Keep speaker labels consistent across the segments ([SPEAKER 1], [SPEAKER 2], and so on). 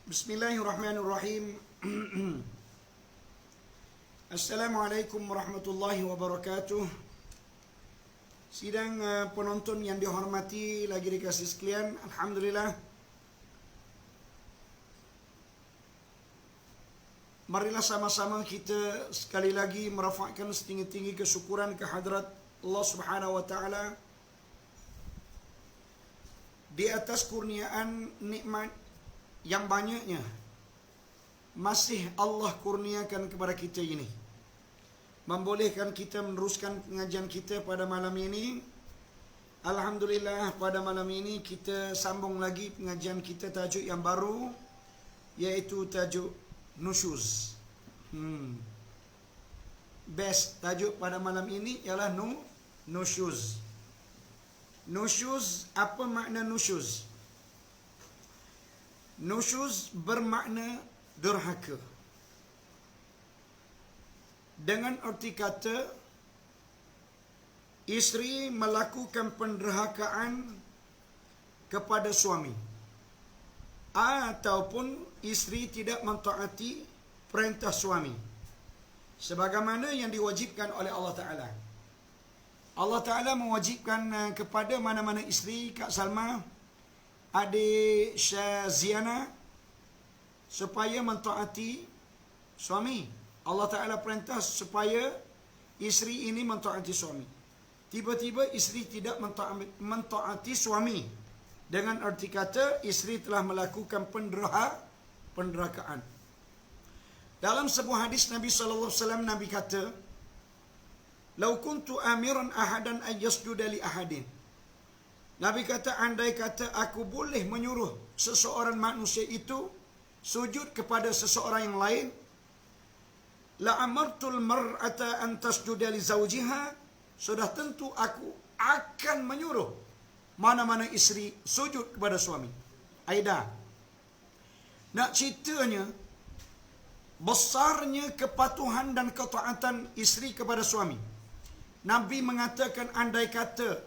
[SPEAKER 1] Bismillahirrahmanirrahim. Assalamualaikum warahmatullahi wabarakatuh. Sidang penonton yang dihormati lagi dikasih sekalian, alhamdulillah. Marilah sama-sama kita sekali lagi merafakkan setinggi-tinggi kesyukuran kehadrat Allah Subhanahu wa taala di atas kurniaan nikmat yang banyaknya masih Allah kurniakan kepada kita ini, membolehkan kita meneruskan pengajian kita pada malam ini. Alhamdulillah, pada malam ini kita sambung lagi pengajian kita tajuk yang baru, yaitu tajuk nusyuz. Best tajuk pada malam ini ialah nusyuz. Nusyuz, apa makna nusyuz? Nusyuz bermakna derhaka. Dengan arti kata, isteri melakukan penderhakaan kepada suami, ataupun isteri tidak mentaati perintah suami sebagaimana yang diwajibkan oleh Allah Ta'ala. Allah Ta'ala mewajibkan kepada mana-mana isteri, Kak Salma, adik Syaziana, supaya mentaati suami. Allah Ta'ala perintah supaya isteri ini mentaati suami. Tiba-tiba isteri tidak mentaati suami, dengan arti kata isteri telah melakukan penderhakaan. Dalam sebuah hadis Nabi SAW, Nabi kata, "Lau kuntu amiran ahadan an yasjuda li ahadin." Nabi kata, andai kata aku boleh menyuruh seseorang manusia itu sujud kepada seseorang yang lain, la amartul mar'ata an tasjuda li zawjiha, sudah tentu aku akan menyuruh mana-mana isteri sujud kepada suami. Aida, nak ceritanya besarnya kepatuhan dan ketaatan isteri kepada suami. Nabi mengatakan, andai kata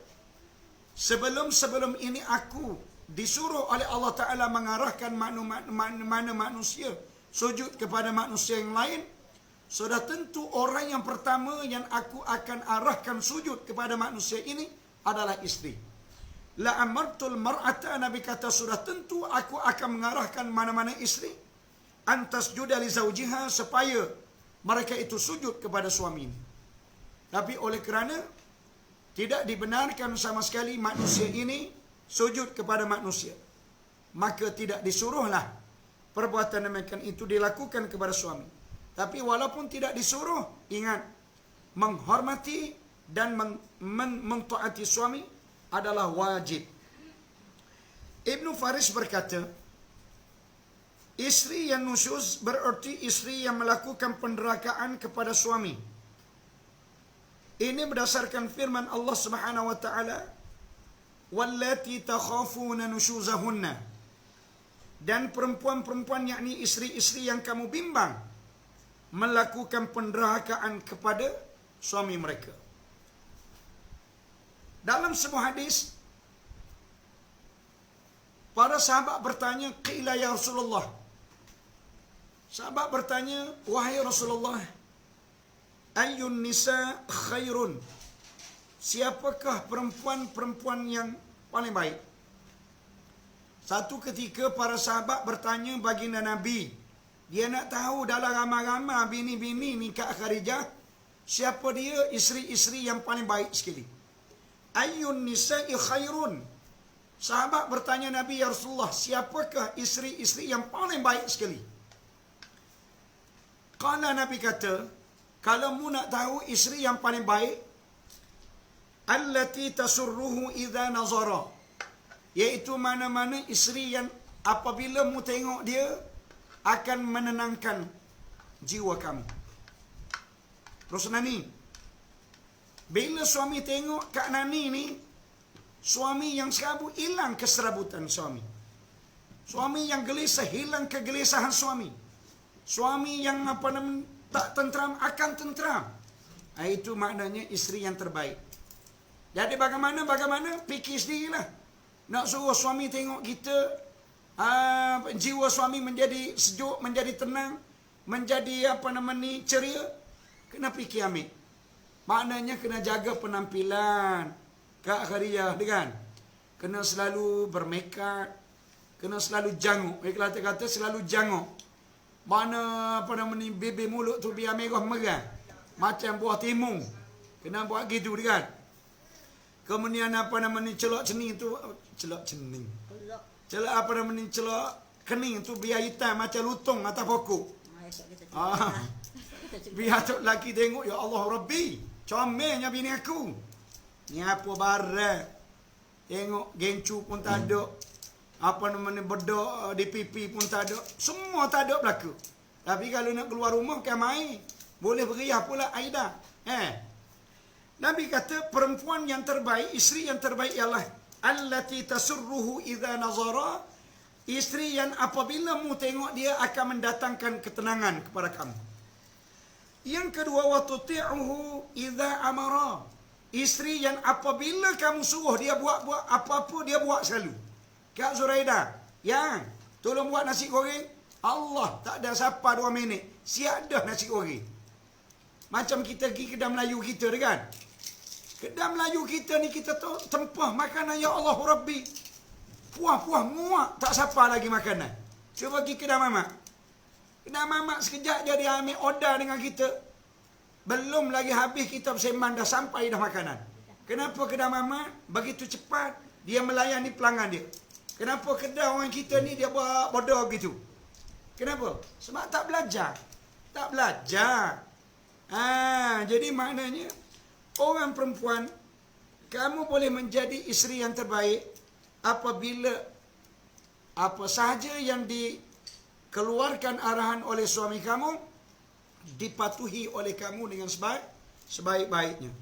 [SPEAKER 1] sebelum ini aku disuruh oleh Allah Ta'ala mengarahkan mana manusia sujud kepada manusia yang lain, sudah tentu orang yang pertama yang aku akan arahkan sujud kepada manusia ini adalah isteri. La amartul mar'ata, Nabi kata sudah tentu aku akan mengarahkan mana-mana isteri antas juda li zawjiha, supaya mereka itu sujud kepada suami. Tapi oleh kerana tidak dibenarkan sama sekali manusia ini sujud kepada manusia, maka tidak disuruhlah perbuatan demikian itu dilakukan kepada suami. Tapi walaupun tidak disuruh, ingat, menghormati dan mentaati suami adalah wajib. Ibnu Faris berkata, isteri yang nusyuz berarti isteri yang melakukan penderhakaan kepada suami. Ini berdasarkan firman Allah Subhanahu wa taala, wallati takhafuna nusyuzahunna, dan perempuan-perempuan, yakni isteri-isteri yang kamu bimbang melakukan penderhakaan kepada suami mereka. Dalam sebuah hadis, para sahabat bertanya, qila ya Rasulullah. Sahabat bertanya, wahai Rasulullah, ayyun nisa khairun, siapakah perempuan-perempuan yang paling baik? Satu ketika para sahabat bertanya baginda Nabi, dia nak tahu dalam ramai-ramai bini-bini ni Kak Khadijah, siapa dia isteri-isteri yang paling baik sekali? Ayyun nisa'i khairun, sahabat bertanya Nabi, ya Rasulullah, siapakah isteri-isteri yang paling baik sekali? Qala, Nabi kata, kalau mu nak tahu isteri yang paling baik, allati tasurruhu idza nazara, iaitu mana-mana isteri yang apabila mu tengok dia akan menenangkan jiwa kamu. Terus Nani, bila suami tengok Kak Nani ni, suami yang serabut, hilang keserabutan suami. Suami yang gelisah, hilang kegelisahan suami. Suami yang tak tentram akan tentram. Itu maknanya isteri yang terbaik. Jadi bagaimana fikir sendirilah. Nak suruh suami tengok kita jiwa suami menjadi sejuk, menjadi tenang, menjadi ceria, kena fikir ambil. Maknanya kena jaga penampilan Kak Khairiyah, kan? Kena selalu bermakeup, kena selalu janguk. Kata selalu janguk. Mana bibir mulut tu biar merah macam buah timun. Kena buat gitu, kan? Kemudian celok cening tu, celok cening. Celok celok kening tu biar hitam macam lutung atas pokok. Biar tu lelaki tengok, ya Allah Rabbi, comelnya bini aku. Ni apa barang. Tengok gencu pun tak ada. Bedok di pipi pun tak ada. Semua tak ada berlaku. Tapi kalau nak keluar rumah bukan main. Boleh beriah pula Aida. Nabi kata perempuan yang terbaik, isteri yang terbaik ialah allati tasurruhu idza nazara, isteri yang apabila mu tengok dia akan mendatangkan ketenangan kepada kamu. Yang kedua, wa tuti'uhu idza amara, isteri yang apabila kamu suruh dia buat apa-apa dia buat selalu. Kak Zuraida, yang tolong buat nasi goreng, Allah tak ada siapa 2 minit siap dah nasi goreng. Macam kita pergi kedai Melayu kita, kan? Kedai Melayu kita ni kita tempah makanan, ya Allah Rabbi, puas-puas muak, tak siapa lagi makanan. Cuba pergi kedai mamak. Kedai mamak sekejap je dia ambil order dengan kita, belum lagi habis kita bersembang dah sampai dah makanan. Kenapa kedai mamak begitu cepat dia melayani pelanggan dia? Kenapa kedai orang kita ni dia buat bodoh gitu? Kenapa? Sebab tak belajar. Tak belajar. Jadi maknanya orang perempuan, kamu boleh menjadi isteri yang terbaik apabila apa sahaja yang dikeluarkan arahan oleh suami kamu dipatuhi oleh kamu dengan sebaik-baiknya.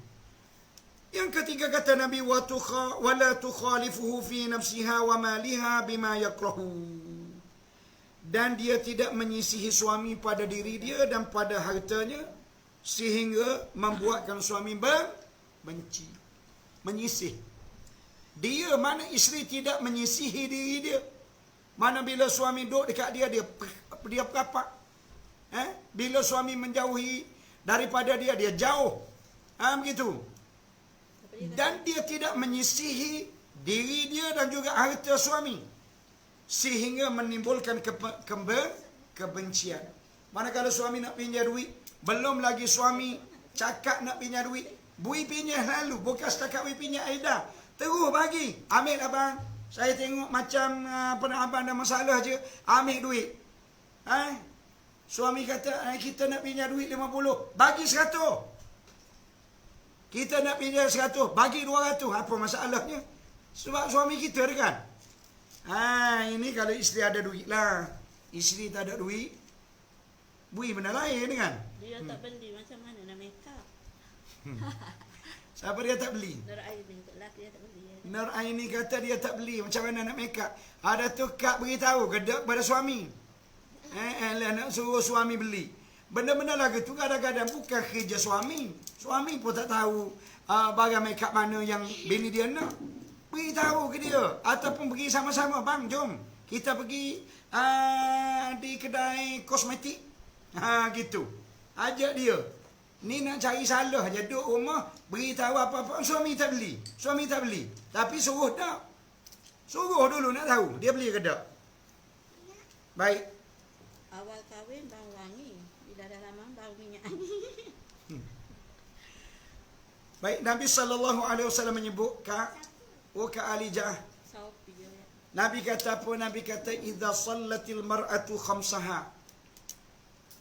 [SPEAKER 1] Yang ketiga kata Nabi, wala tukhalifuhu fi nafsiha wa maliha bima yakrahu, dan dia tidak menyisihi suami pada diri dia dan pada hartanya sehingga membuatkan suami benci. Menyisih. Dia mana isteri tidak menyisihi diri dia. Mana bila suami duduk dekat dia perapak. Bila suami menjauhi daripada dia jauh. Begitu. Dan dia tidak menyisihi diri dia dan juga harta suami, sehingga menimbulkan kebencian. Manakala suami nak pinjam duit, belum lagi suami cakap nak pinjam duit, bui pinjam lalu, bukan setakat bui pinjam Aida, terus bagi, ambil abang, saya tengok macam abang ada masalah je, ambil duit. Suami kata kita nak pinjam duit 50, bagi 100. Kita nak pinjam 100, bagi 200. Apa masalahnya? Sebab suami kita, kan? Ini kalau isteri ada duit lah. Isteri tak ada duit, bui benda lain, kan?
[SPEAKER 2] Dia tak beli, macam mana nak make up?
[SPEAKER 1] Siapa dia tak beli?
[SPEAKER 2] Nur Aini lelaki dia tak beli.
[SPEAKER 1] Nur Aini kata dia tak beli. Macam mana nak make up? Ada tu kak beritahu kepada suami. Nak suruh suami beli. Benda-benda lagi tu kadang-kadang bukan kerja suami. Suami pun tak tahu barang make up mana yang bini dia nak. Beritahu ke dia. Ataupun pergi sama-sama. Bang, jom. Kita pergi di kedai kosmetik. Gitu. Ajak dia. Ni nak cari salah je. Duduk rumah, beritahu apa-apa. Suami tak beli. Suami tak beli. Tapi suruh tak. Suruh dulu nak tahu. Dia beli ke tak? Baik.
[SPEAKER 2] Awal kahwin bau wangi. Bila dah lama bau minyak angin.
[SPEAKER 1] Baik, Nabi SAW menyebut Kak Alijah. Nabi kata apa? Nabi kata idza sallatil mar'atu khamsaha,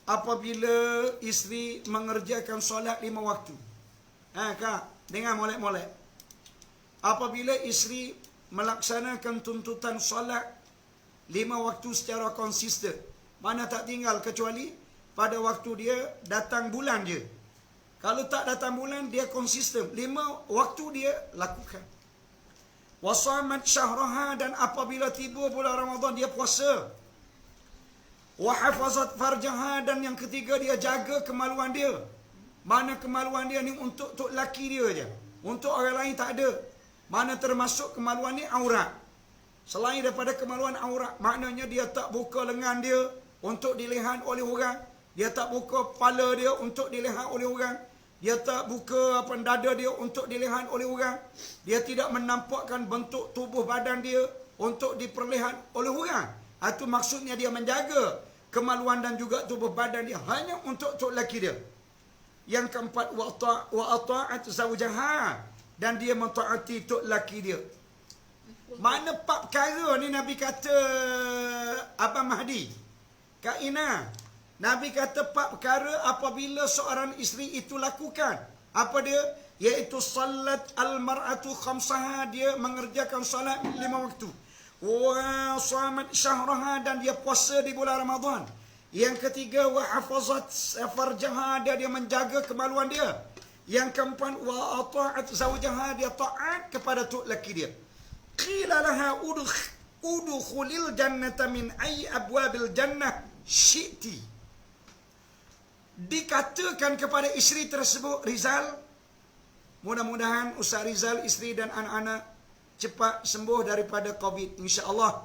[SPEAKER 1] apabila isteri mengerjakan solat 5 waktu. Kak, dengar molek-molek. Apabila isteri melaksanakan tuntutan solat 5 waktu secara konsisten, mana tak tinggal kecuali pada waktu dia datang bulan je. Kalau tak datang bulan, dia konsisten. 5 waktu dia lakukan. Wasamat syahraha, dan apabila tiba bulan Ramadan, dia puasa. Wahafazat farjaha, dan yang ketiga dia jaga kemaluan dia. Mana kemaluan dia ni untuk laki dia je. Untuk orang lain tak ada. Mana termasuk kemaluan ni aurat. Selain daripada kemaluan aurat, maknanya dia tak buka lengan dia untuk dilihat oleh orang. Dia tak buka kepala dia untuk dilihat oleh orang. Dia tak buka dada dia untuk dilihat oleh orang. Dia tidak menampakkan bentuk tubuh badan dia untuk diperlihat oleh orang. Itu maksudnya dia menjaga kemaluan dan juga tubuh badan dia hanya untuk tok laki dia. Yang keempat, wa ata'at zawjaha, dan dia mentaati tok laki dia. Mana 4 perkara ni Nabi kata Abang Mahdi, Kak Ina, Nabi kata 4 perkara apabila seorang isteri itu lakukan. Apa dia? Iaitu salat al-mar'atu khamsaha, dia mengerjakan salat 5 waktu. Wa shamat syahraha, dan dia puasa di bulan Ramadan. Yang ketiga, wa hafazat farjaha, dia menjaga kemaluan dia. Yang keempat, wa ata'at zawjaha, dia taat kepada tok laki dia. Qila laha udkhulil jannata min ayyi abwabil jannah syi'ti. Dikatakan kepada isteri tersebut, Rizal, mudah-mudahan Ustaz Rizal, isteri dan anak-anak cepat sembuh daripada COVID, insya-Allah.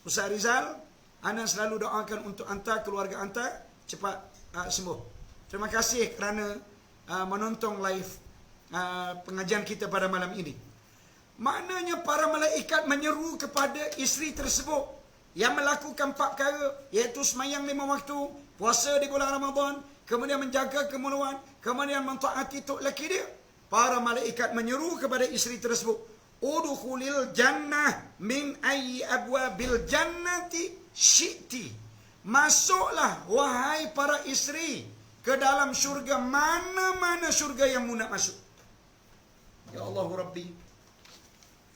[SPEAKER 1] Ustaz Rizal, ana selalu doakan untuk anta, keluarga anta cepat sembuh. Terima kasih kerana menonton live pengajian kita pada malam ini. Maknanya para malaikat menyeru kepada isteri tersebut yang melakukan 4 perkara, iaitu semayang 5 waktu, puasa di bulan Ramadan, kemudian menjaga kemaluan, kemudian mentaati tok laki dia. Para malaikat menyeru kepada isteri tersebut, udkhulil jannah min ayyi abwabil jannati syi'ti. Masuklah wahai para isteri ke dalam syurga, mana-mana syurga yang mu nak masuk. Ya Allah Rabbi,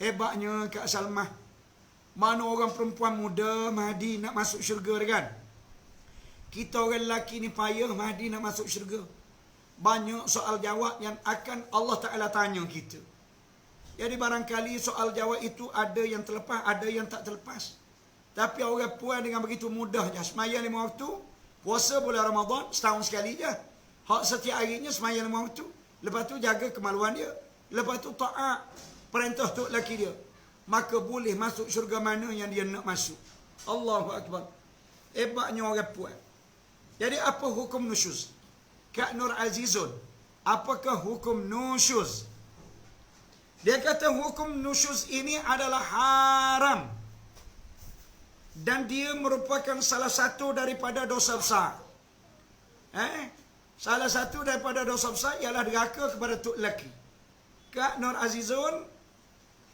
[SPEAKER 1] hebatnya Kak Salmah. Mana orang perempuan muda Mahdi nak masuk syurga kan? Kita orang lelaki ni payah Mahdi nak masuk syurga. Banyak soal jawab yang akan Allah Ta'ala tanya kita. Jadi barangkali soal jawab itu ada yang terlepas, ada yang tak terlepas. Tapi orang puan dengan begitu mudahnya semayang 5 waktu, puasa bulan Ramadan setahun sekali je. Hak setiap harinya semayang 5 waktu. Lepas tu jaga kemaluan dia. Lepas tu taat perintah tok laki dia. Maka boleh masuk syurga mana yang dia nak masuk. Allahu Akbar. Hebatnya orang puan. Jadi apa hukum nusyuz? Kak Nur Azizun, apakah hukum nusyuz? Dia kata hukum nusyuz ini adalah haram. Dan dia merupakan salah satu daripada dosa besar. Salah satu daripada dosa besar ialah derhaka kepada tok laki. Kak Nur Azizun,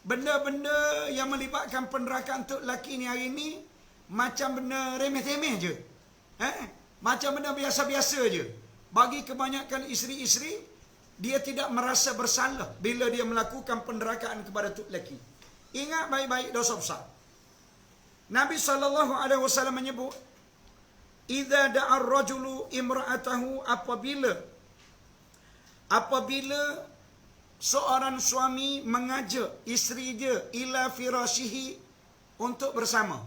[SPEAKER 1] benda-benda yang melibatkan penderakaan tok laki ni hari ni macam benda remeh-temeh je. Macam benda biasa-biasa je. Bagi kebanyakan isteri-isteri, dia tidak merasa bersalah bila dia melakukan penderakaan kepada tok laki. Ingat baik-baik dosa besar. Nabi SAW menyebut, idza da'a ar-rajulu imra'atahu, apabila seorang suami mengajak isteri dia ila firashihi, untuk bersama.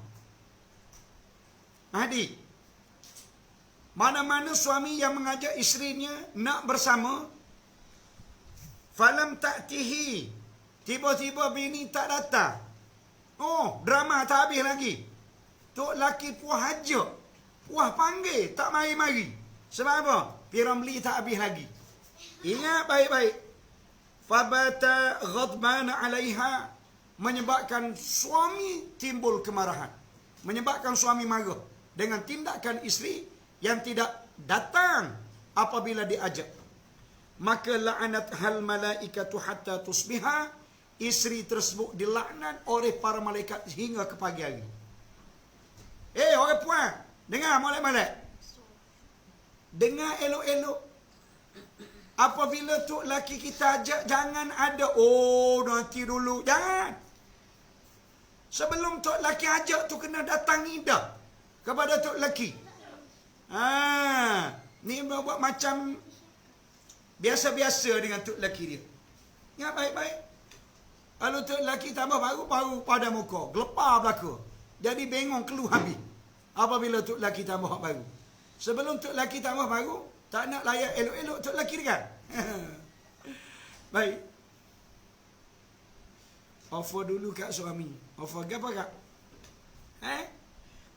[SPEAKER 1] Mahdi, mana-mana suami yang mengajak isterinya nak bersama, falam ta'tihi, tiba-tiba bini tak datang. Oh, drama tak habis lagi. Tok laki puas ajak, puas panggil, tak mari-mari. Sebab apa? Piramli tak habis lagi. Ingat baik-baik. Fabata ghadbana 'alaiha, menyebabkan suami timbul kemarahan, menyebabkan suami marah dengan tindakan isteri yang tidak datang apabila diajak. Maka la'anat hal malaikatu hatta tusbiha, isteri tersebut dilaknat oleh para malaikat hingga ke pagi hari. Orang puan, dengar molek-molek. Dengar elok-elok. Apabila tok laki kita ajak, jangan ada nanti dulu, jangan. Sebelum tok laki ajak tu kena datangi dah kepada tok laki. Ni buat macam biasa-biasa dengan tok laki dia. Ingat baik-baik. Kalau tok laki tambah baru pada muka, gelepar belaka. Jadi bengong keluh habis. Apabila tok laki tambah baru. Sebelum tok laki tambah baru, tak nak layak elok-elok tok laki dia kan. Baik. Offer dulu kat suami. Offer apa kak?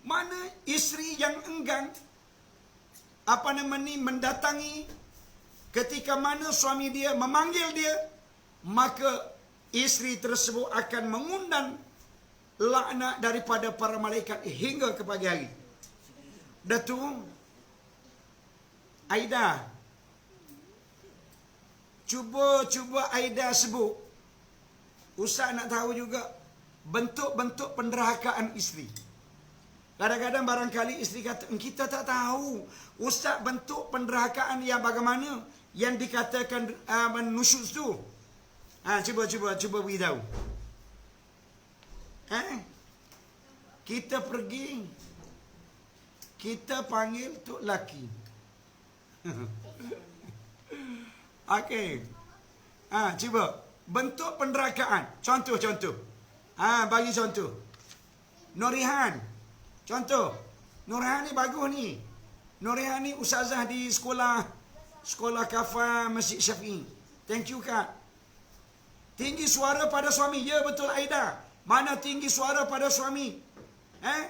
[SPEAKER 1] Mana isteri yang enggan mendatangi ketika mana suami dia memanggil dia, maka isteri tersebut akan mengundang laknat daripada para malaikat hingga ke pagi hari. Datuk Aida, cuba Aida sebut. Ustaz nak tahu juga bentuk-bentuk penderhakaan isteri. Kadang-kadang barangkali isteri kata, kita tak tahu Ustaz bentuk penderhakaan yang bagaimana yang dikatakan menusyuz tu. Cuba beritahu. Kita pergi, kita panggil tok laki. Okey. Cuba bentuk penderhakaan. Contoh. Bagi contoh. Nurihan. Contoh. Nurihan ni bagus ni. Nurihan ni ustazah di sekolah Kafa Masjid Syafi'i. Thank you kak. Tinggi suara pada suami. Ya betul Aida. Mana tinggi suara pada suami?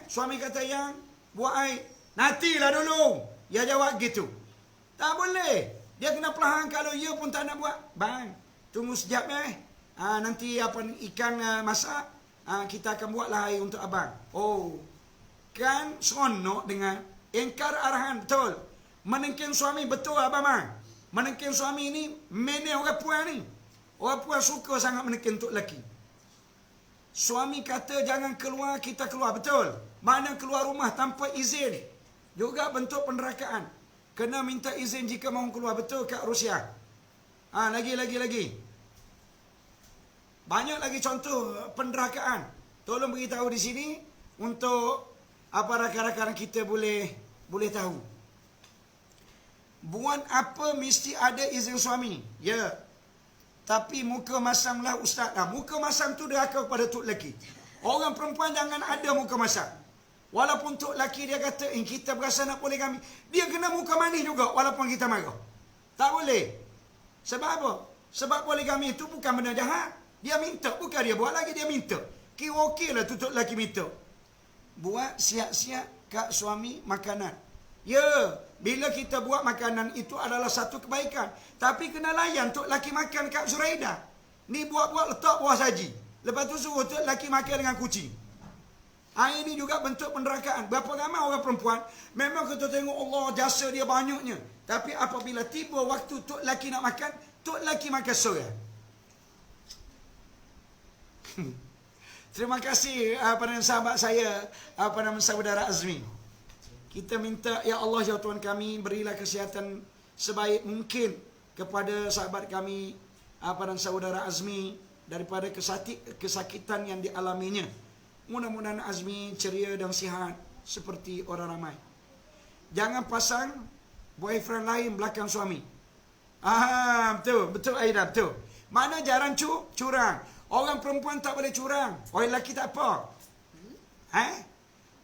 [SPEAKER 1] Suami kata yang buat air. Nantilah dulu. Dia jawab gitu. Tak boleh. Dia kena perlahan. Kalau ya pun tak nak buat. Bang, tunggu sekejap nanti ikan masak. Kita akan buatlah air untuk abang. Oh. Kan seronok dengan engkar arahan. Betul. Menengking suami. Betul abang bang. Menengking suami ni mana orang puan ni. Orang puan suka sangat menengking untuk lelaki. Suami kata jangan keluar, kita keluar. Betul. Mana keluar rumah tanpa izin. Juga bentuk penderhakaan. Kena minta izin jika mahu keluar. Betul Kak Rusia? Lagi. Banyak lagi contoh penderhakaan. Tolong beritahu di sini untuk rakan-rakan kita boleh tahu. Buat apa mesti ada izin suami? Ya. Tapi muka masamlah ustaz. Muka masam tu derhaka kepada tok lelaki. Orang perempuan jangan ada muka masam. Walaupun tok lelaki dia kata, kita berasa nak poligami. Dia kena muka manis juga walaupun kita marah. Tak boleh. Sebab apa? Sebab poligami itu bukan benda jahat. Dia minta. Bukan dia buat lagi, dia minta. Kira okeylah tu tok lelaki minta. Buat siap-siap kat suami makanan. Ya, bila kita buat makanan itu adalah satu kebaikan. Tapi kena layan tok laki makan kat Zuraida. Ni buat-buat letak buah saji. Lepas tu suruh tok laki makan dengan kucing. Ini juga bentuk penderhakaan. Berapa ramai orang perempuan, memang kita tengok Allah jasa dia banyaknya. Tapi apabila tiba waktu tok laki nak makan, tok laki makan seorang. Terima kasih pada sahabat saya, pada saudara Azmi. Kita minta, ya Allah ya Tuhan kami, berilah kesihatan sebaik mungkin kepada sahabat kami, pada saudara Azmi, daripada kesakitan yang dialaminya. Mudah-mudahan Azmi ceria dan sihat seperti orang ramai. Jangan pasang boyfriend lain belakang suami. Betul Aida, betul. Mana jarang curang. Orang perempuan tak boleh curang. Orang lelaki tak apa.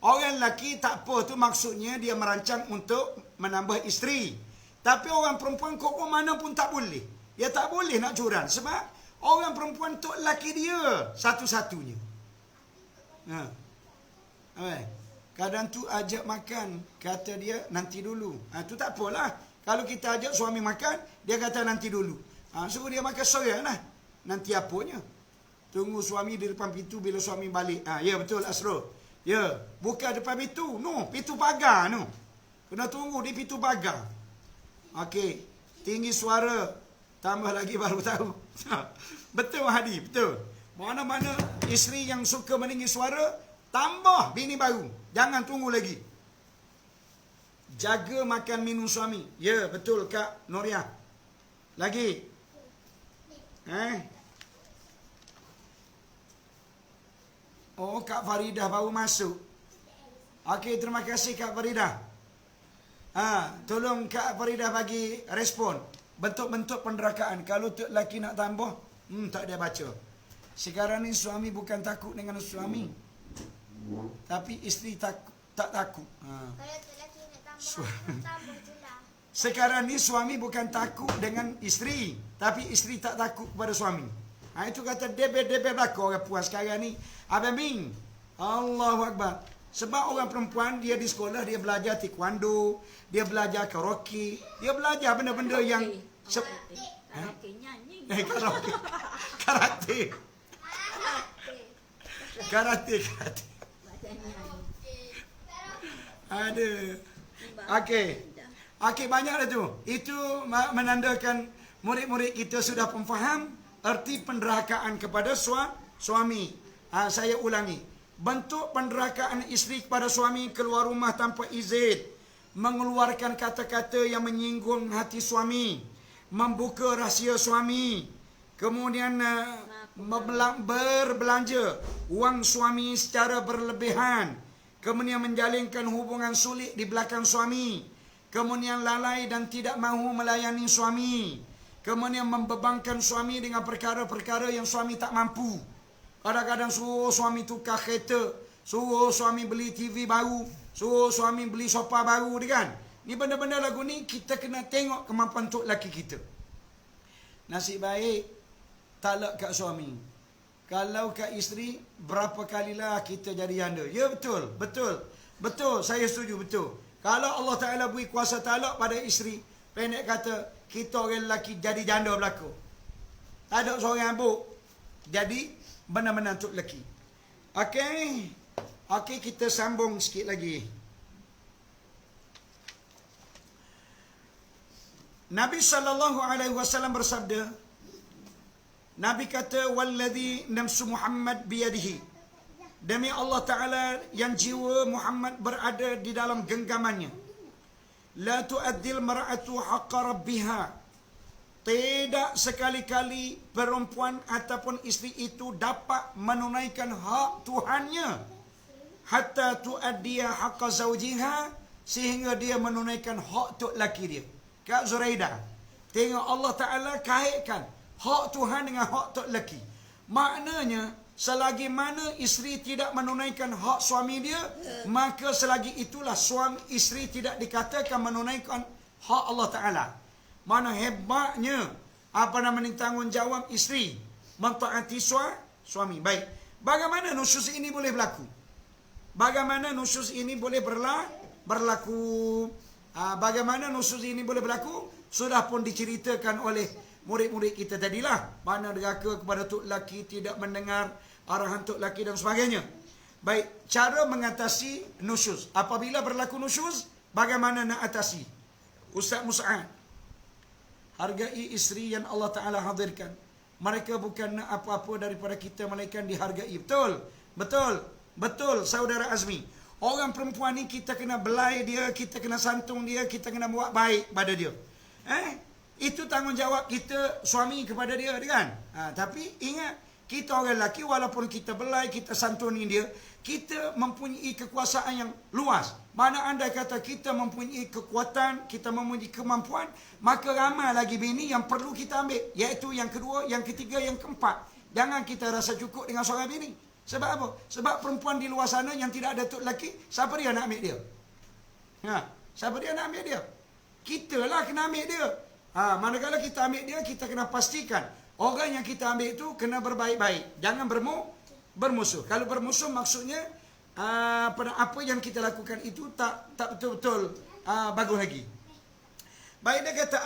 [SPEAKER 1] Orang lelaki tak apa tu maksudnya dia merancang untuk menambah isteri. Tapi orang perempuan kok mana pun tak boleh. Dia tak boleh nak curang. Sebab orang perempuan tu lelaki dia satu-satunya. Kadang tu ajak makan, kata dia nanti dulu. Tu tak apalah. Kalau kita ajak suami makan, dia kata nanti dulu. Suruh dia makan sorang lah. Nanti apanya? Tunggu suami di depan pintu bila suami balik. Ya betul Asro. Ya, bukan depan pintu. No, pintu pagar no. Kena tunggu di pintu pagar. Okey. Tinggi suara. Tambah lagi baru tahu. Betul Hadi, betul. Mana-mana isteri yang suka meninggi suara, tambah bini baru. Jangan tunggu lagi. Jaga makan minum suami. Ya, betul Kak Noria. Lagi. Oh, Kak Faridah baru masuk. Okey, terima kasih Kak Faridah. Tolong Kak Faridah bagi respon. Bentuk-bentuk penderhakaan. Kalau tu lelaki nak tambah, tak ada baca. Sekarang ni suami bukan takut dengan suami. Tapi isteri tak takut.
[SPEAKER 3] Kalau tu lelaki nak tambah je lah.
[SPEAKER 1] Sekarang ni suami bukan takut dengan isteri. Tapi isteri tak takut kepada suami. Itu kata debel-debel berlaku orang puan sekarang ni. Abang Bing. Allahu Akbar. Sebab orang perempuan dia di sekolah dia belajar taekwondo, dia belajar karaoke, dia belajar benda-benda yang
[SPEAKER 2] Karaoke nyanyi.
[SPEAKER 1] karaoke. Karate. Karate.
[SPEAKER 2] Baca nyanyi.
[SPEAKER 1] Ada. Okey. Okey, banyak dah tu. Itu menandakan murid-murid kita sudah faham erti penderakaan kepada suami. Saya ulangi. Bentuk penderakaan isteri kepada suami, keluar rumah tanpa izin, mengeluarkan kata-kata yang menyinggung hati suami, membuka rahsia suami, kemudian berbelanja wang suami secara berlebihan, kemudian menjalinkan hubungan sulit di belakang suami, kemudian lalai dan tidak mahu melayani suami, kemudian membebankan suami dengan perkara-perkara yang suami tak mampu. Kadang-kadang suruh suami tukar kereta, suruh suami beli TV baru, suruh suami beli sofa baru, kan? Ni benda-benda lagu ni kita kena tengok kemampuan tok laki kita. Nasib baik talak kat suami. Kalau kat isteri, berapa kalilah kita jadi janda. Ya betul, betul. Betul, saya setuju, betul. Kalau Allah Ta'ala beri kuasa talak pada isteri, pendek kata, kita orang lelaki jadi janda berlaku. Tak ada seorang ambuk. Jadi, benar-benar untuk lelaki. Okey. Okey, kita sambung sikit lagi. Nabi SAW bersabda, Nabi kata, Walladhi nafsu Muhammad biyadihi. Demi Allah Ta'ala yang jiwa Muhammad berada di dalam genggamannya. La tu'addil mar'atu haqqa rabbiha. Tidak sekali-kali perempuan ataupun isteri itu dapat menunaikan hak Tuhannya. Hatta tu'addiya haqqa zawjiha. Sehingga dia menunaikan hak tok laki dia. Kak Zuraida, tengok Allah Ta'ala kaitkan hak Tuhan dengan hak tok laki. Maknanya, selagi mana isteri tidak menunaikan hak suami dia, maka selagi itulah suami isteri tidak dikatakan menunaikan hak Allah Ta'ala. Mana hebatnya tanggungjawab isteri mentaati suami. Baik. Bagaimana nusyuz ini boleh berlaku? Bagaimana nusyuz ini boleh berlaku? Bagaimana nusyuz ini boleh berlaku? Sudah pun diceritakan oleh murid-murid kita tadilah. Mana deraka kepada tok laki, tidak mendengar arahan tok laki dan sebagainya. Baik, cara mengatasi nusyuz. Apabila berlaku nusyuz, bagaimana nak atasi? Ustaz Mus'ad, hargai isteri yang Allah Ta'ala hadirkan. Mereka bukan nak apa-apa daripada kita, melainkan dihargai. Betul? Betul? Betul, saudara Azmi. Orang perempuan ni kita kena belai dia, kita kena santung dia, kita kena buat baik pada dia. Itu tanggungjawab kita suami kepada dia, kan? Tapi ingat, kita orang lelaki walaupun kita belai, kita santuni dia, kita mempunyai kekuasaan yang luas. Mana anda kata kita mempunyai kekuatan, kita mempunyai kemampuan, maka ramai lagi bini yang perlu kita ambil. Iaitu yang kedua, yang ketiga, yang keempat. Jangan kita rasa cukup dengan seorang bini. Sebab apa? Sebab perempuan di luar sana yang tidak ada tok laki, siapa dia nak ambil dia? Siapa dia nak ambil dia? Kita lah kena ambil dia. Manakala kita ambil dia, kita kena pastikan orang yang kita ambil itu kena berbaik-baik. Jangan bermusuh. Kalau bermusuh maksudnya apa yang kita lakukan itu tak betul-betul bagus lagi. Baik, dia kata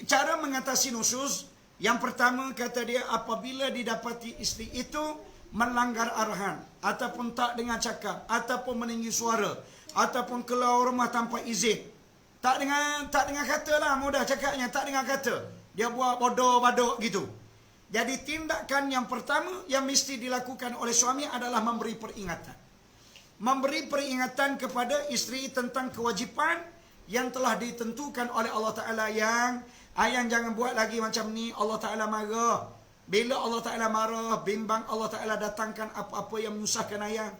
[SPEAKER 1] cara mengatasi nusyuz. Yang pertama kata dia, apabila didapati isteri itu melanggar arahan, ataupun tak dengar cakap, ataupun meninggi suara, ataupun keluar rumah tanpa izin. Tak dengar kata lah, mudah cakapnya, tak dengar kata. Dia buat bodoh badok gitu. Jadi tindakan yang pertama yang mesti dilakukan oleh suami adalah memberi peringatan. Memberi peringatan kepada isteri tentang kewajipan yang telah ditentukan oleh Allah Ta'ala, yang ayang jangan buat lagi macam ni, Allah Ta'ala marah. Bila Allah Ta'ala marah, bimbang Allah Ta'ala datangkan apa-apa yang menyusahkan ayang.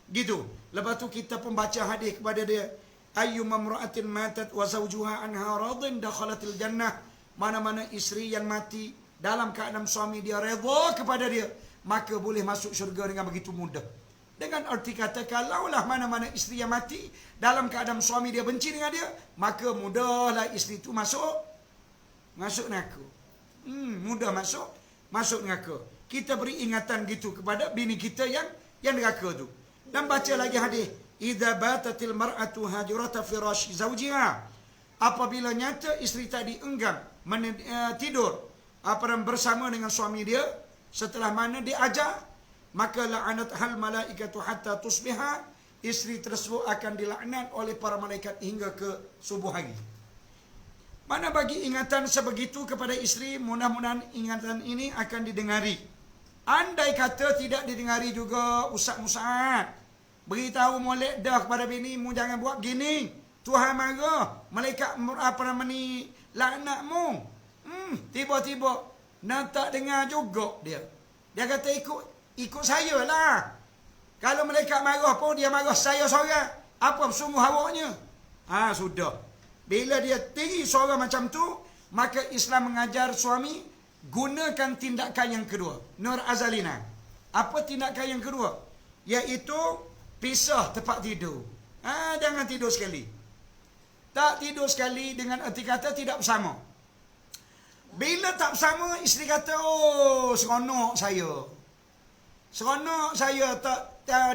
[SPEAKER 1] Gitu. Lepas tu kita pun baca hadis kepada dia. Ayyuma imra'atin matat wa zawjuha anha radin dakhalatil jannah. Mana-mana isteri yang mati dalam keadaan suami dia redha kepada dia, maka boleh masuk syurga dengan begitu mudah. Dengan arti kata, kalaulah mana-mana isteri yang mati dalam keadaan suami dia benci dengan dia, maka mudahlah isteri itu masuk neraka. Mudah masuk masuk neraka. Kita beri ingatan gitu kepada bini kita yang neraka tu. Dan baca lagi hadis, idza batatil mar'atu hajurata firash zawjiha. Apabila nyata isteri tadi enggan tidur bersama dengan suami dia, setelah mana dia ajar, maka la'anat hal malaikatu hatta tusbiha. Isteri tersebut akan dilaknat oleh para malaikat hingga ke subuh hari. Mana bagi ingatan sebegitu kepada isteri, mudah-mudahan ingatan ini akan didengari. Andai kata tidak didengari juga, ustaz-ustaz, beritahu molek dah kepada bini mu, jangan buat gini. Tuhan marah, malaikat laknatmu. Tiba-tiba nak tak dengar juga dia. Dia kata ikut saya lah. Kalau malaikat marah pun dia marah saya seorang. Apa sungguh awaknya? Sudah. Bila dia tinggi suara macam tu, maka Islam mengajar suami gunakan tindakan yang kedua. Nur Azalina. Apa tindakan yang kedua? Iaitu pisah tempat tidur. Jangan tidur sekali. Tak tidur sekali dengan erti kata tidak bersama. Bila tak bersama, isteri kata, seronok saya. Seronok saya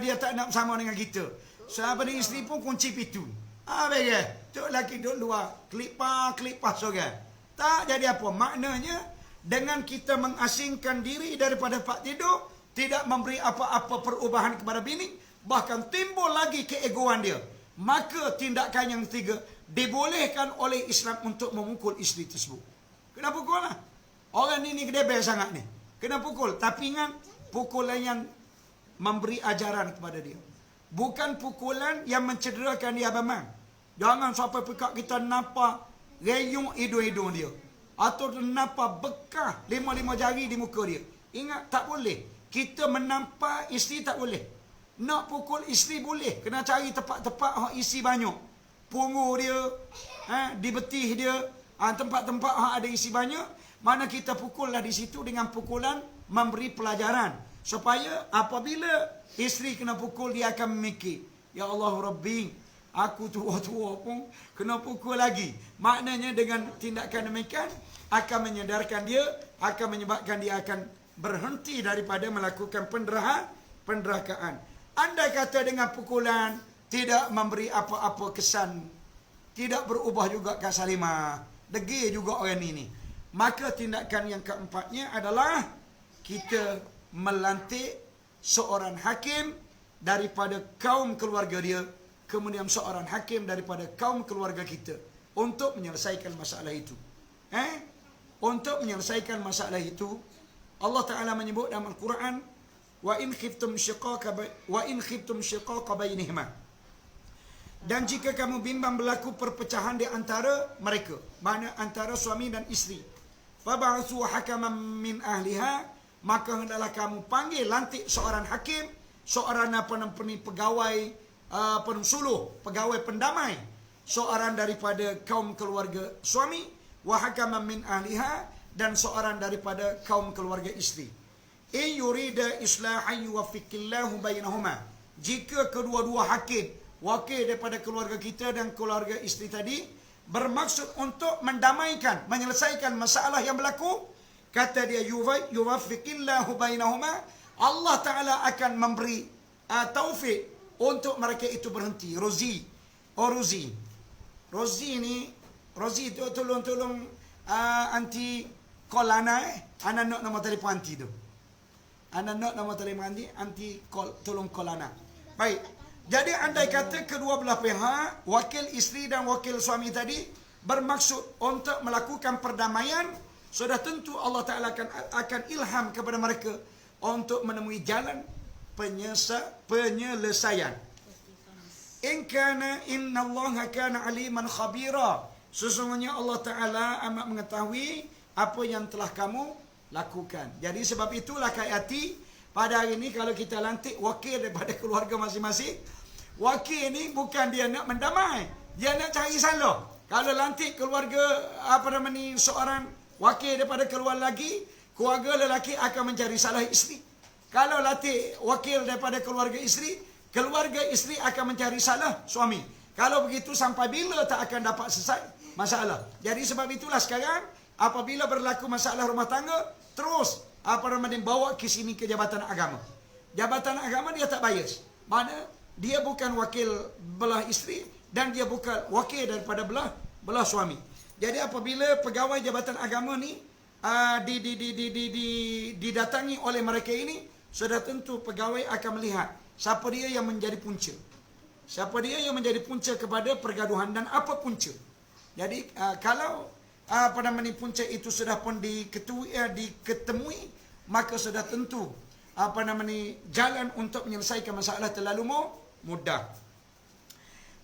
[SPEAKER 1] dia tak nak bersama dengan kita. Sahabat isteri pun kunci pintu. Baik. Tok lelaki duduk luar. Kelipah seorang. Tak jadi apa. Maknanya, dengan kita mengasingkan diri daripada tempat tidur, tidak memberi apa-apa perubahan kepada bini, bahkan timbul lagi keegoan dia. Maka tindakan yang ketiga, dibolehkan oleh Islam untuk memukul isteri tersebut. Kena pukul lah. Orang ni kedebel sangat ni. Kena pukul. Tapi ingat, pukulan yang memberi ajaran kepada dia. Bukan pukulan yang mencederakan dia abang. Jangan sampai pekak kita nampak reyung hidung-hidung dia. Atau nampak bekah 5 jari di muka dia. Ingat, tak boleh. Kita menampak isteri tak boleh. Nak pukul isteri boleh. Kena cari tempat-tempat isi banyak. Pungur dia, di betih dia, tempat-tempat ada isi banyak. Mana kita pukullah di situ dengan pukulan memberi pelajaran. Supaya apabila isteri kena pukul, dia akan memikir, ya Allah Rabbi, aku tua-tua pun kena pukul lagi. Maknanya dengan tindakan demikian akan menyadarkan dia, akan menyebabkan dia akan berhenti daripada melakukan penderakaan. Andai kata dengan pukulan tidak memberi apa-apa kesan, tidak berubah juga Kak Salimah, degil juga orang ini, maka tindakan yang keempatnya adalah kita melantik seorang hakim daripada kaum keluarga dia, kemudian seorang hakim daripada kaum keluarga kita untuk menyelesaikan masalah itu. Untuk menyelesaikan masalah itu, Allah Ta'ala menyebut dalam Al-Quran, wa in khiftum shiqaqa bainihima. Dan jika kamu bimbang berlaku perpecahan di antara mereka, mana antara suami dan isteri, fab'athu hakaman min ahliha, maka hendaklah kamu panggil, lantik seorang hakim, seorang pegawai penusuluh, pegawai pendamai, seorang daripada kaum keluarga suami, wa hakaman min ahliha, dan seorang daripada kaum keluarga isteri. In yurida islahan yuwaffiqillahu bainahuma. Jika kedua-dua hakim, wakil daripada keluarga kita dan keluarga isteri tadi, bermaksud untuk mendamaikan, menyelesaikan masalah yang berlaku, kata dia yuwaffiqillahu bainahuma, Allah Ta'ala akan memberi taufik untuk mereka itu berhenti. Rozi itu tolong anti call anak nak nama telefon anti tu. Anak nak nama telefon anti call, tolong call anak. Baik. Jadi andai kata kedua belah pihak, wakil isteri dan wakil suami tadi bermaksud untuk melakukan perdamaian, sudah tentu Allah Ta'ala akan ilham kepada mereka untuk menemui jalan penyelesaian. Innallaha kana aliman khabira. Sesungguhnya Allah Ta'ala amat mengetahui apa yang telah kamu lakukan. Jadi sebab itulah hati pada hari ini kalau kita lantik wakil daripada keluarga masing-masing, wakil ini bukan dia nak mendamai, dia nak cari salah. Kalau lantik keluarga seorang wakil daripada keluarga lelaki akan mencari salah isteri. Kalau lantik wakil daripada keluarga isteri akan mencari salah suami. Kalau begitu sampai bila tak akan dapat selesai masalah. Jadi sebab itulah sekarang apabila berlaku masalah rumah tangga, terus bawa ke sini ke jabatan agama. Jabatan agama dia tak bias. Mana dia bukan wakil belah isteri dan dia bukan wakil daripada belah suami. Jadi apabila pegawai jabatan agama ni didatangi oleh mereka ini, sudah tentu pegawai akan melihat siapa dia yang menjadi punca. Siapa dia yang menjadi punca kepada pergaduhan dan apa punca. Jadi kalau punca itu sudah pun diketemui, maka sudah tentu jalan untuk menyelesaikan masalah terlalu mudah.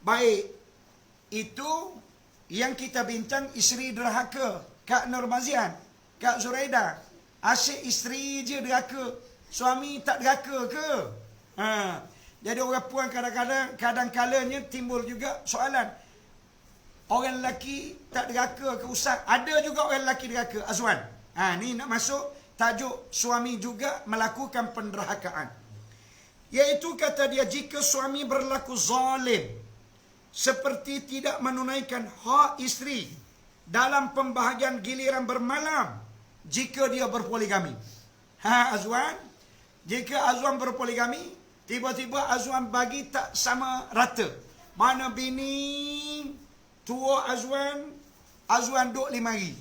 [SPEAKER 1] Baik, itu yang kita bincang isteri derhaka. Kak Nurmazian, Kak Zuraida, asyik isteri je derhaka, suami tak derhaka ke? Jadi orang puan kadang-kalanya timbul juga soalan. Orang lelaki tak derhaka ke Ustaz? Ada juga orang lelaki derhaka, Azwan. Ni nak masuk tajuk suami juga melakukan penderhakaan. Iaitu kata dia, jika suami berlaku zalim, seperti tidak menunaikan hak isteri dalam pembahagian giliran bermalam jika dia berpoligami. Azwan, jika Azwan berpoligami, tiba-tiba Azwan bagi tak sama rata. Mana bini tua Azwan duduk 5 hari.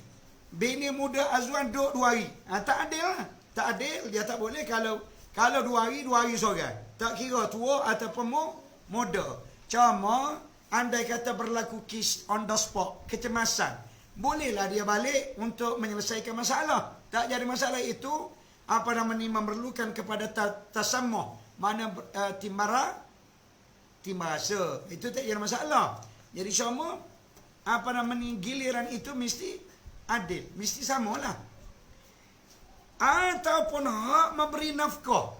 [SPEAKER 1] Bini muda Azwan duduk 2 hari. Tak adil lah. Tak adil. Dia tak boleh kalau 2 hari seorang. Tak kira tua ataupun muda. Cuma andai kata berlaku kes on the spot, kecemasan, bolehlah dia balik untuk menyelesaikan masalah. Tak jadi masalah itu memerlukan kepada tasammuh, mana timrasa. Itu tak jadi masalah. Jadi semua giliran itu mesti adil, mesti samalah. Ataupun hak memberi nafkah,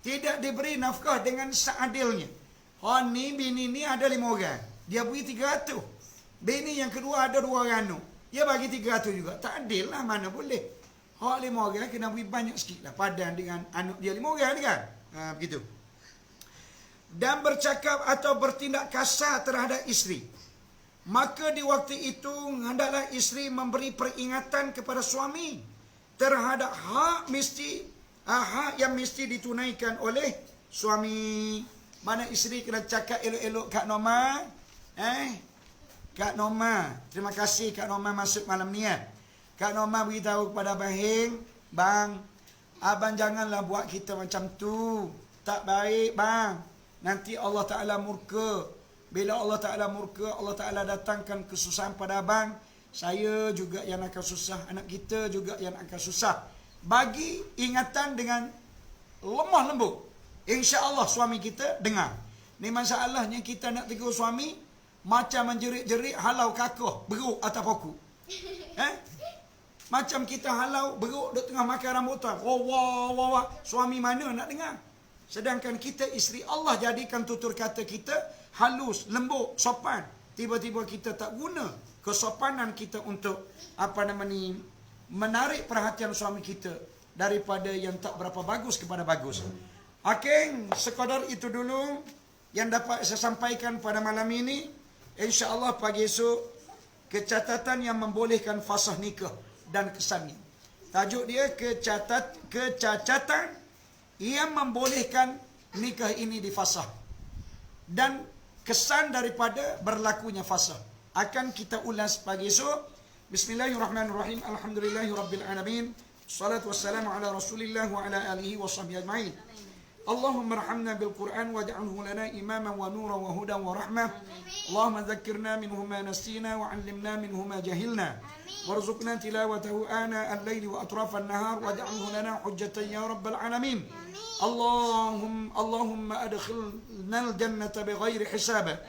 [SPEAKER 1] tidak diberi nafkah dengan seadilnya. Ni bini ni ada 5 orang, dia beri 300. Bini yang kedua ada 2 orang anak, dia bagi 300 juga. Tak adil lah, mana boleh. Hak 5 orang kena beri banyak sikit lah, padan dengan anak dia 5 orang kan. Begitu. Dan bercakap atau bertindak kasar terhadap isteri, maka di waktu itu hendaklah isteri memberi peringatan kepada suami terhadap hak yang mesti ditunaikan oleh suami. Mana isteri kena cakap elok-elok, Kak Norma. Kak Norma, terima kasih Kak Norma masuk malam ni. Kak Norma beritahu kepada Abang Heng, bang, abang janganlah buat kita macam tu. Tak baik bang. Nanti Allah Ta'ala murka. Bila Allah Ta'ala murka, Allah Ta'ala datangkan kesusahan pada abang. Saya juga yang akan susah. Anak kita juga yang akan susah. Bagi ingatan dengan lemah lembut. InsyaAllah suami kita dengar. Ni masalahnya kita nak tegur suami macam menjerit-jerit halau kakuh, beruk atas pokok. Macam kita halau beruk duk tengah makan rambutan. Wah. Suami mana nak dengar? Sedangkan kita isteri Allah jadikan tutur kata kita halus, lembut, sopan. Tiba-tiba kita tak guna kesopanan kita untuk menarik perhatian suami kita daripada yang tak berapa bagus kepada bagus. Okey, sekadar itu dulu yang dapat saya sampaikan pada malam ini. InsyaAllah pagi esok kecacatan yang membolehkan fasah nikah dan kesannya. Tajuk dia kecacatan yang membolehkan nikah ini difasah dan kesan daripada berlakunya fasah. Akan kita ulas pagi esok. Bismillahirrahmanirrahim. Alhamdulillahirabbil alamin. Salatu wassalamu ala Rasulillah wa ala alihi wa sahbihi ajma'in. Allahumma arhamna bil Qur'an waj'alhu lana imaman wa nuran wa hudan wa rahmah. Allahumma dhakkirna minhu ma nasina wa 'allimna minhu ma jahilna. Warzuqna tilawatahu ana al-laili wa atraf an-nahar waj'alhu lana hujjatan ya rabbal alamin. Allahumma adkhilna al-jannata bighairi hisab.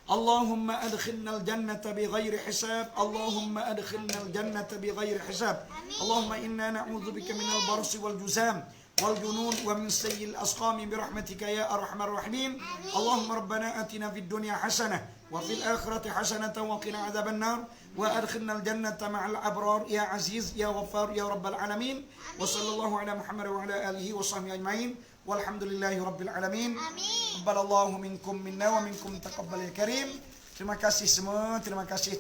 [SPEAKER 1] اللهم أدخلنا الجنة بغير حساب. اللهم أدخلنا الجنة بغير حساب. اللهم إنا نعوذ بك من البرص والجذام والجنون ومن سيء الأسقام برحمتك يا أرحم الراحمين. اللهم ربنا آتنا في الدنيا حسنة وفي الآخرة حسنة وقنا عذاب النار وأدخلنا الجنة مع الأبرار يا عزيز يا غفار يا رب العالمين. وصلى الله على محمد وعلى آله وصحبه أجمعين والحمد لله رب العالمين. تقبل الله منكم منا ومنكم تقبل يا كريم. Terima kasih semua, terima kasih.